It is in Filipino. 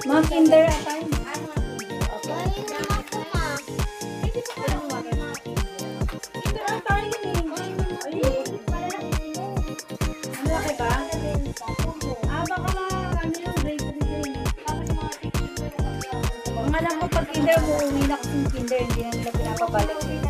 Mga kinder atay. Kinder atay yun eh. Ayun. Ang laki ba? Baka ano yung grade 3 yun. Ang alam ko pag kinder, umuwi na kasing kinder. Hindi na nila pinapabalik eh.